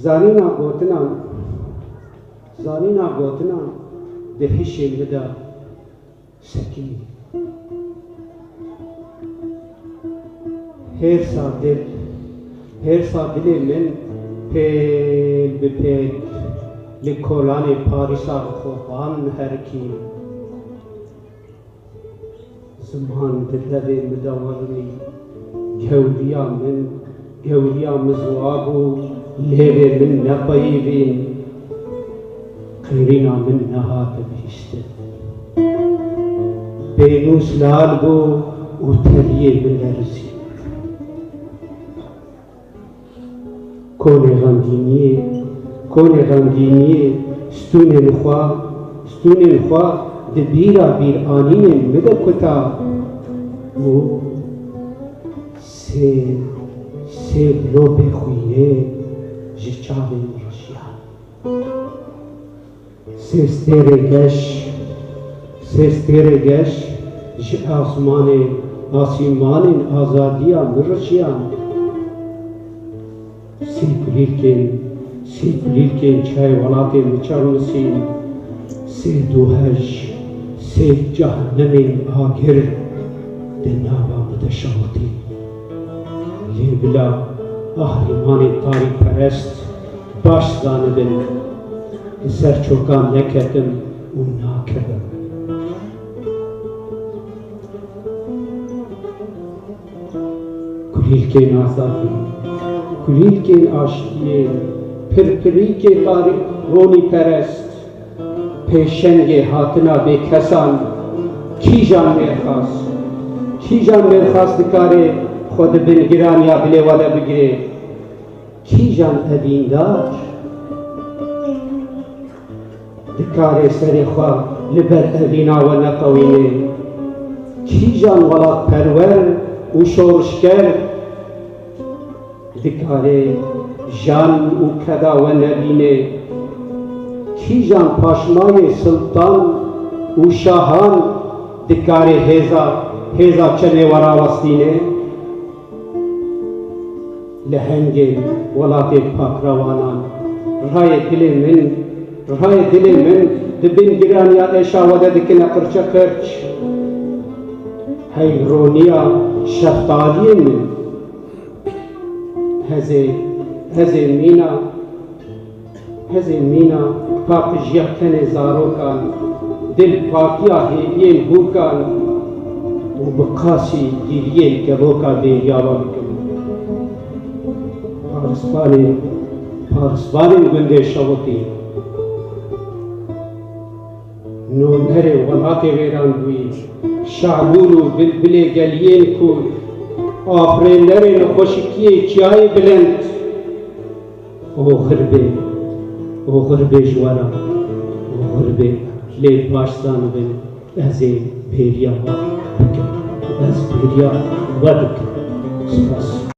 زانینا گوتنا دهشی مدا سکی هر سادل من پیل به پیل لکولان پاریسا خوبان هرکی زمان دلوی مداورنی گوریا مزوابو لیوی من نقایبین خیرینا من نهات بهشته بینوس لال بو و تلیه من لرزی کون غمگینیه ستون خوا دبیرا بیر آنین مده کتا و سه بلو بخوینه جچاوه رشیان سستر گش ج آسمان آزادیا مرشیان سی کلیل چای ولات مچارمسین سی دوهج سی جهنم آگر دنابا مدشاوتی لیبلا آهریمان تاریک پرست باش زانبن سرچوکان نکتم و ناکدم کلیل که نازادی کلیل که آشتیه پرپری که رونی پرست پیشنگ هاتنا به کسان کی جان میرخواست دکاره خود بنگران یا بله ولا بگیره کی جان ادیندار دکاره سر خواه لبر ادینا و نقوینه کی جان ولاد پرور و شورشگر دکاره جان و کدا و نبینه کی جان پاشمای سلطان و شاهان دکاره هیزا چنه ورا وستینه لهنگ ولات پاک روانان رای دل من دبین گرانیا ایشا وده دکنا کرچ هیرونیا شفتالی من هزه مینا پاک جیهتن زاروکان دل پاکیا هیدین بوکان و بقاسی دیرین کبوکا دیریاوا بکن پارسپانی گنده شوتی نونهر ولات ویران بوی شعبولو بلبل گلین کود آفرینلر نخوشکی چیای بلند او غربه جوارا او غربه لیل باشتان بین از پیریا بکن سپاس